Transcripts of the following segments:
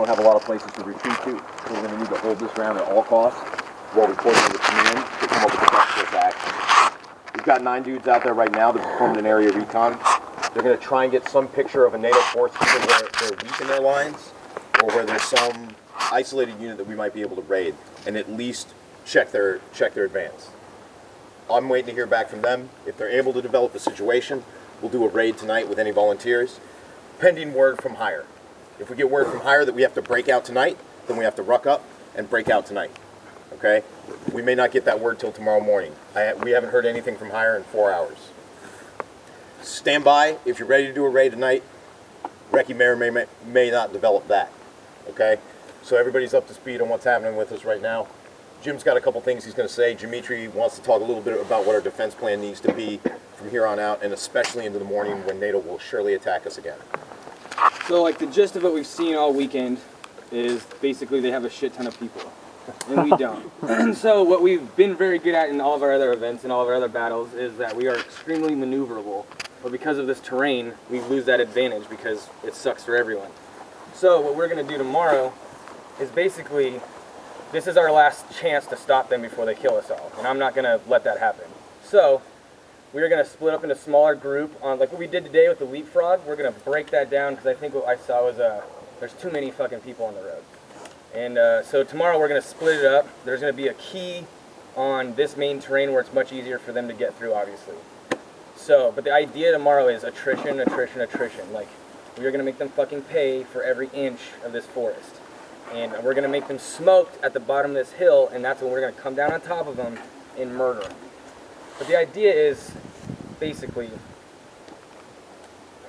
don't have a lot of places to retreat to, so we're going to need to hold this ground at all costs while we coordinate with command to come up with the best course of action. We've got 9 dudes out there right now that performed an area recon. They're going to try and get some picture of a NATO force either where they're weak in their lines or where there's some isolated unit that we might be able to raid and at least check their advance. I'm waiting to hear back from them. If they're able to develop a situation, we'll do a raid tonight with any volunteers, pending word from higher. If we get word from higher that we have to break out tonight, then we have to ruck up and break out tonight. Okay? We may not get that word till tomorrow morning. We haven't heard anything from higher in 4 hours. Stand by if you're ready to do a raid tonight. Recce may not develop that. Okay? So everybody's up to speed on what's happening with us right now. Jim's got a couple things he's going to say. Dimitri wants to talk a little bit about what our defense plan needs to be from here on out, and especially into the morning when NATO will surely attack us again. So, like, the gist of what we've seen all weekend is basically they have a shit ton of people, and we don't. And so what we've been very good at in all of our other events and all of our other battles is that we are extremely maneuverable, but because of this terrain, we lose that advantage because it sucks for everyone. So what we're going to do tomorrow is basically, this is our last chance to stop them before they kill us all, and I'm not going to let that happen. So we're going to split up into a smaller group on, like what we did today with the leapfrog. We're going to break that down because I think what I saw was there's too many fucking people on the road. And so tomorrow we're going to split it up. There's going to be a key on this main terrain where it's much easier for them to get through, obviously. So, but the idea tomorrow is attrition, attrition, attrition. Like, we are going to make them fucking pay for every inch of this forest. And we're going to make them smoked at the bottom of this hill, and that's when we're going to come down on top of them and murder them. But the idea is, basically,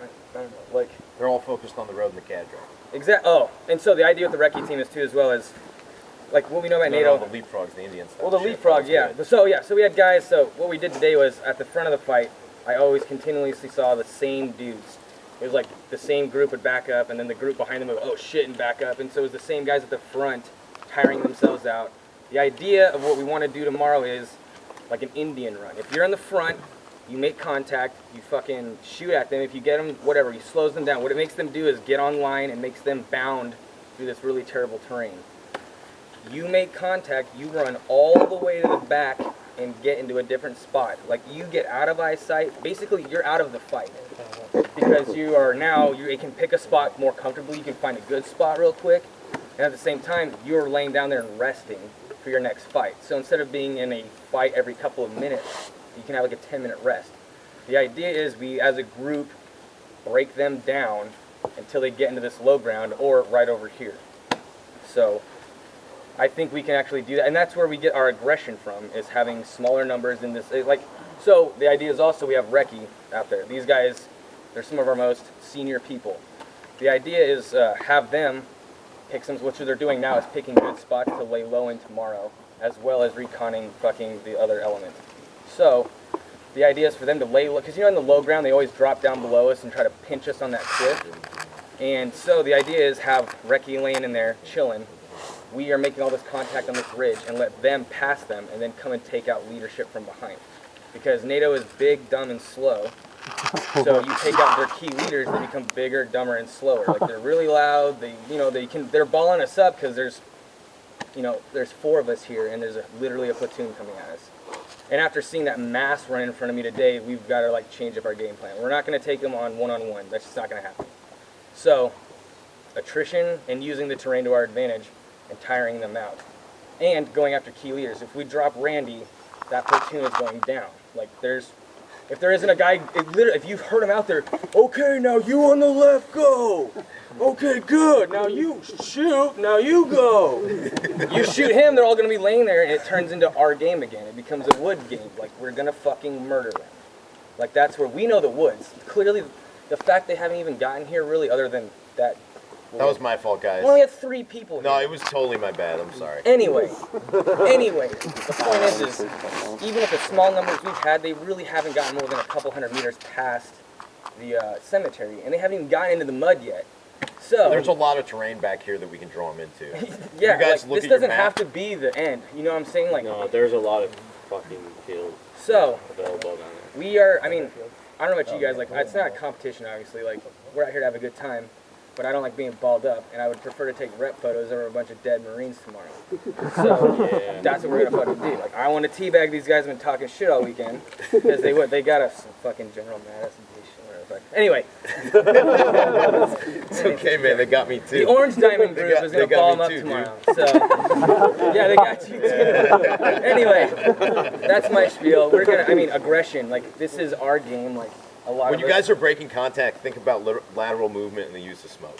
I don't know, like... They're all focused on the road and the cadre. Oh, and so the idea with the recce team is, too, as well as, like, what we know about NATO... No, the leapfrogs, the Indian stuff. Well, the leapfrogs, yeah. So we had guys, so what we did today was, at the front of the fight, I always continuously saw the same dudes. It was like the same group would back up, and then the group behind them would, oh shit, and back up. And so it was the same guys at the front tiring themselves out. The idea of what we want to do tomorrow is like an Indian run. If you're in the front, you make contact, you fucking shoot at them. If you get them, whatever, he slows them down. What it makes them do is get online and makes them bound through this really terrible terrain. You make contact, you run all the way to the back and get into a different spot. Like, you get out of eyesight, basically you're out of the fight. Because you are now, you can pick a spot more comfortably, you can find a good spot real quick, and at the same time, you're laying down there and resting for your next fight. So instead of being in a fight every couple of minutes, you can have like a 10-minute rest. The idea is we, as a group, break them down until they get into this low ground, or right over here. So I think we can actually do that, and that's where we get our aggression from, is having smaller numbers in this, like, so the idea is also we have recce out there. These guys, they're some of our most senior people. The idea is have them pick some, what they're doing now is picking good spots to lay low in tomorrow, as well as reconning fucking the other element. So the idea is for them to lay low, because you know in the low ground they always drop down below us and try to pinch us on that cliff. And so the idea is have recce laying in there, chilling. We are making all this contact on this ridge and let them pass them and then come and take out leadership from behind. Because NATO is big, dumb, and slow. So you take out their key leaders, they become bigger, dumber, and slower. Like, they're really loud. They're balling us up because there's 4 of us here and there's literally a platoon coming at us. And after seeing that mass run in front of me today, we've got to like change up our game plan. We're not going to take them on one-on-one. That's just not going to happen. So attrition and using the terrain to our advantage and tiring them out. And going after key leaders. If we drop Randy, that platoon is going down. Like, if there isn't a guy, if you've heard him out there, okay, now you on the left, go. Okay, good. Now you shoot. Now you go. You shoot him, they're all going to be laying there, and it turns into our game again. It becomes a wood game. Like, we're going to fucking murder them. Like, that's where we know the woods. Clearly, the fact they haven't even gotten here, really, other than that. That was my fault, guys. We only had 3 people here. No, it was totally my bad. I'm sorry. Anyway, the point is even with the small numbers we've had, they really haven't gotten more than a couple hundred meters past the cemetery, and they haven't even gotten into the mud yet. So there's a lot of terrain back here that we can draw them into. Yeah, like, this doesn't have to be the end. You know what I'm saying? Like, no, there's a lot of fucking fields available down there. We are, I mean, I don't know about you guys, like, it's not a competition, obviously. Like, we're out here to have a good time. but I don't like being balled up, and I would prefer to take rep photos over a bunch of dead Marines tomorrow. So that's what we're gonna fucking do. Like, I want to teabag these guys who've been talking shit all weekend, because they got us some fucking General Madison shit. Anyway. It's okay, man. They got me too. The Orange Diamond group is gonna ball them up tomorrow. So yeah, they got you too. Anyway, that's my spiel. We're gonna, aggression. Like, this is our game. Like, a lot when you guys are breaking contact, think about lateral movement and the use of smoke.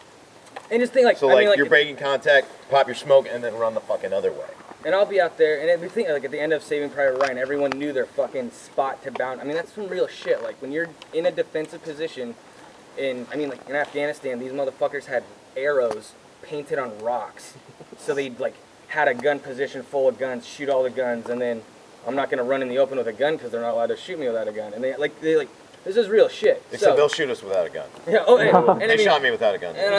And just think, like, so like you're breaking contact, pop your smoke, and then run the fucking other way. And I'll be out there, and everything, like, at the end of Saving Private Ryan, everyone knew their fucking spot to bound. I mean, that's some real shit. Like, when you're in a defensive position, in Afghanistan, these motherfuckers had arrows painted on rocks. So they, like, had a gun position full of guns, shoot all the guns, and then I'm not gonna run in the open with a gun because they're not allowed to shoot me without a gun. And they this is this real shit. Except they'll shoot us without a gun. Yeah. Oh, and they shot me without a gun. And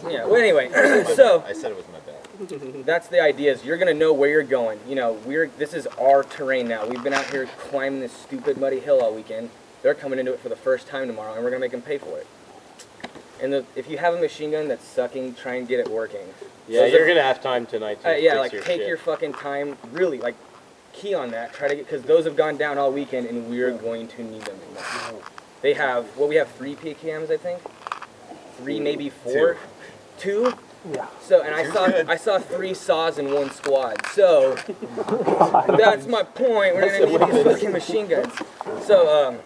well, anyway, so I said it was my bad. That's the idea. Is you're gonna know where you're going. You know, this is our terrain now. We've been out here climbing this stupid muddy hill all weekend. They're coming into it for the first time tomorrow, and we're gonna make them pay for it. And if you have a machine gun that's sucking, try and get it working. Yeah, you're gonna have time tonight to yeah, like, take your fucking time. Really, like, key on that. Try to get, because those have gone down all weekend, and we're going to need them tomorrow. They have, we have 3 PKMs, I think. 3, maybe 4. 2? Yeah. So, and I saw 3 saws in 1 squad. So that's my point. We're gonna need these fucking machine guns. So,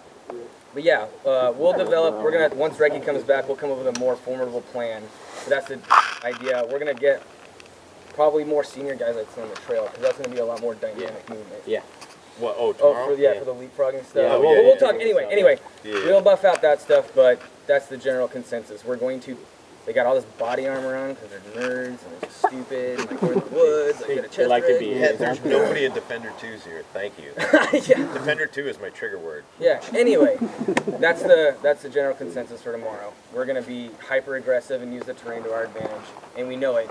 but yeah, we'll develop. We're gonna, once Reggie comes back, we'll come up with a more formidable plan. So that's the idea. We're gonna get probably more senior guys, I'd say, on the trail, because that's gonna be a lot more dynamic movement. Yeah. What? Oh, tomorrow? For the leapfrogging stuff. Yeah, we'll talk anyway. We'll buff out that stuff, but that's the general consensus. We're going to. They got all this body armor on because they're nerds and they're just stupid. And, like, we're in the woods. Like, get a chest like to rig. be. Yeah, there's nobody in Defender 2's here. Thank you. Yeah. Defender 2 is my trigger word. Yeah. Anyway, that's the general consensus for tomorrow. We're gonna be hyper aggressive and use the terrain to our advantage, and we know it.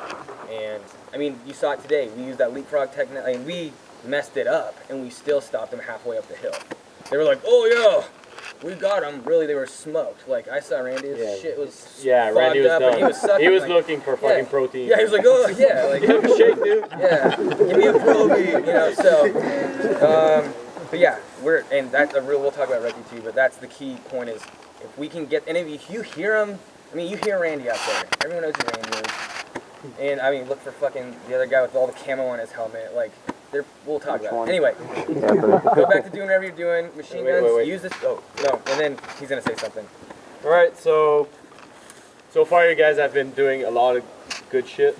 And I mean, you saw it today. We used that leapfrog technique, and we messed it up, and we still stopped them halfway up the hill. They were like, "Oh yeah, we got them." Really, they were smoked. Like, I saw Randy's shit was Randy was up, done. and he was sucking. He was like, looking for fucking protein. Yeah, he was like, "Oh yeah, like, give me a shake, dude." Yeah, give me a protein, you know. So, but yeah, and that's a real. We'll talk about Reggie too, but that's the key point is if we can get. And if you hear him, I mean, you hear Randy out there. Everyone knows who Randy is. And I mean, look for fucking the other guy with all the camo on his helmet. Like, we'll talk about it. Anyway, go back to doing whatever you're doing. Machine guns. Wait. Use this. Oh no, and then he's gonna say something. All right, so far you guys have been doing a lot of good shit.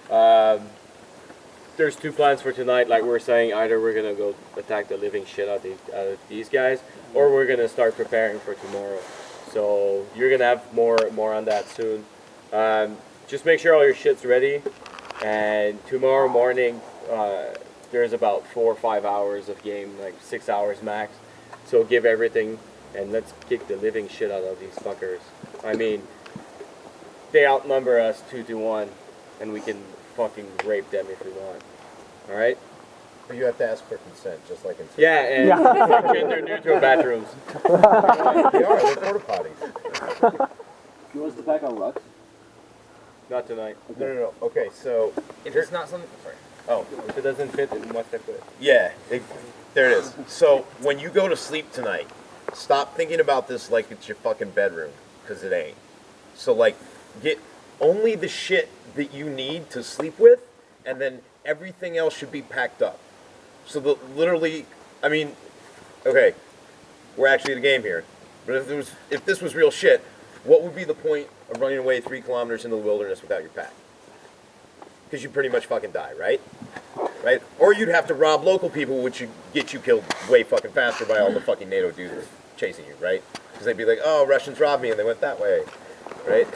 There's 2 plans for tonight. Like we were saying, either we're gonna go attack the living shit out of these guys, or we're gonna start preparing for tomorrow. So you're gonna have more on that soon. Just make sure all your shit's ready, and tomorrow morning there's about 4 or 5 hours of game, like 6 hours max. So give everything, and let's kick the living shit out of these fuckers. I mean, they outnumber us 2-1, and we can fucking rape them if we want. All right? But you have to ask for consent, just like in. Yeah, and fuck gender-neutral bathrooms. They are. They're porta potties. You want us to pack our rucks? Not tonight. No. Okay, so. If it's not something, sorry. Oh. If it doesn't fit, then must have fit. Yeah, there it is. So when you go to sleep tonight, stop thinking about this like it's your fucking bedroom, because it ain't. So, like, get only the shit that you need to sleep with, and then everything else should be packed up. So literally, I mean, okay, we're actually at a game here, but if this was real shit, what would be the point of running away 3 kilometers into the wilderness without your pack? Because you pretty much fucking die, right? Right? Or you'd have to rob local people, which would get you killed way fucking faster by all the fucking NATO dudes chasing you, right? Because they'd be like, "Oh, Russians robbed me and they went that way," right?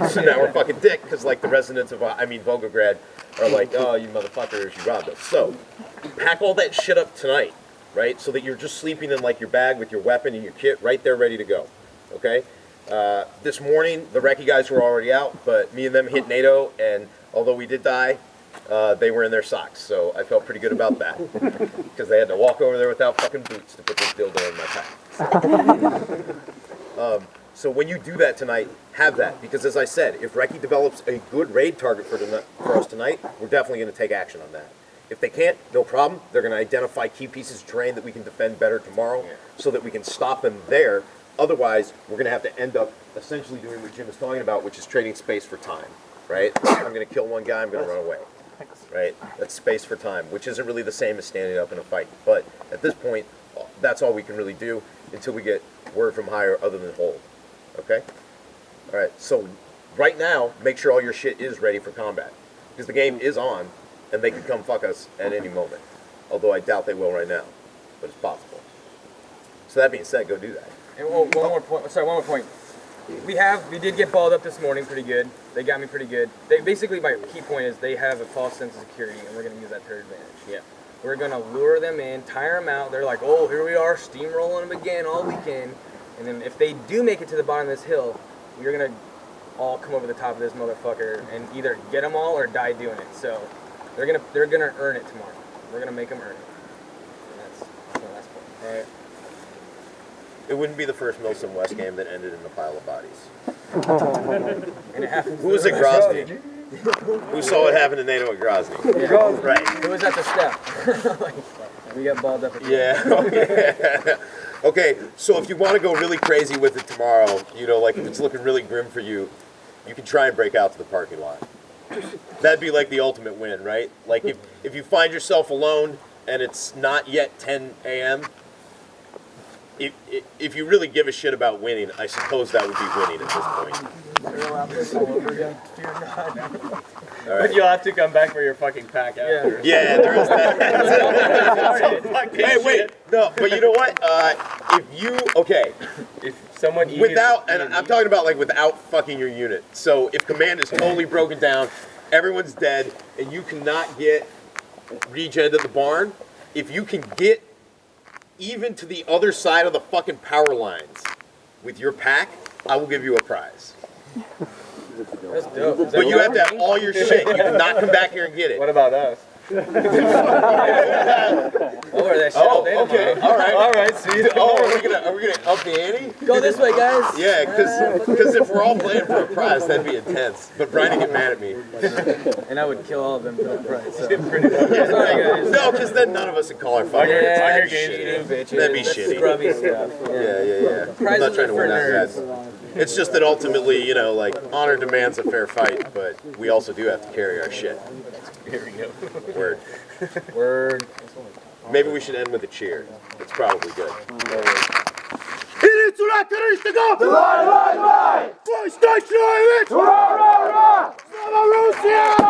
So now we're fucking dick because, like, the residents of Volgograd are like, "Oh, you motherfuckers, you robbed us." So pack all that shit up tonight, right? So that you're just sleeping in, like, your bag with your weapon and your kit right there ready to go, okay? This morning, the recce guys were already out, but me and them hit NATO, and although we did die, they were in their socks, so I felt pretty good about that. Because they had to walk over there without fucking boots to put this dildo in my pack. So when you do that tonight, have that. Because as I said, if Reki develops a good raid target for us tonight, we're definitely going to take action on that. If they can't, no problem. They're going to identify key pieces of terrain that we can defend better tomorrow so that we can stop them there. Otherwise, we're going to have to end up essentially doing what Jim is talking about, which is trading space for time, right? I'm going to kill one guy, I'm going to run away, right? That's space for time, which isn't really the same as standing up in a fight. But at this point, that's all we can really do until we get word from higher other than hold, okay? All right, so right now, make sure all your shit is ready for combat because the game is on and they could come fuck us at any moment. Although I doubt they will right now, but it's possible. So that being said, go do that. And one more point. We did get balled up this morning pretty good. They got me pretty good. Basically, my key point is they have a false sense of security, and we're going to use that to our advantage. Yeah. We're going to lure them in, tire them out. They're like, oh, here we are, steamrolling them again all weekend. And then if they do make it to the bottom of this hill, we're going to all come over the top of this motherfucker and either get them all or die doing it. So they're gonna earn it tomorrow. We're going to make them earn it. And that's my last point. All right. It wouldn't be the first Milsim West game that ended in a pile of bodies. And it happens. Who was at Grozny? Who saw what happened to NATO at Grozny? Yeah. Right. Who was at the step? We got balled up again. Yeah. Okay, so if you want to go really crazy with it tomorrow, you know, like if it's looking really grim for you, you can try and break out to the parking lot. That'd be like the ultimate win, right? Like if you find yourself alone and it's not yet 10 a.m., if you really give a shit about winning, I suppose that would be winning at this point. All right. But you'll have to come back for your fucking pack after. Yeah, there is that. Hey, wait. No, but you know what? If someone without, and I'm talking about like without fucking your unit. So if command is totally broken down, everyone's dead, and you cannot get regen at the barn, if you can get even to the other side of the fucking power lines with your pack, I will give you a prize. That's dope. But you have to have all your shit. You cannot come back here and get it. What about us? I'll wear that shit all day okay, tomorrow. all right, see. Oh, are we gonna up the ante? Go this way, guys. Yeah, because if we're all playing for a prize, that'd be intense. But Brian would get mad at me. And I would kill all of them for that prize. So. Yeah, Sorry, guys. no, because then none of us would call our fucking Yeah, That'd bitches. be shitty. Scrubby stuff. Yeah. I'm not trying to win that bad. It's just that ultimately, you know, like, honor demands a fair fight, but we also do have to carry our shit. Here we go. Word. Word. Maybe we should end with a cheer. It's probably good. Давай! Пусть точно! Ура, ура, ура! Слава Руси!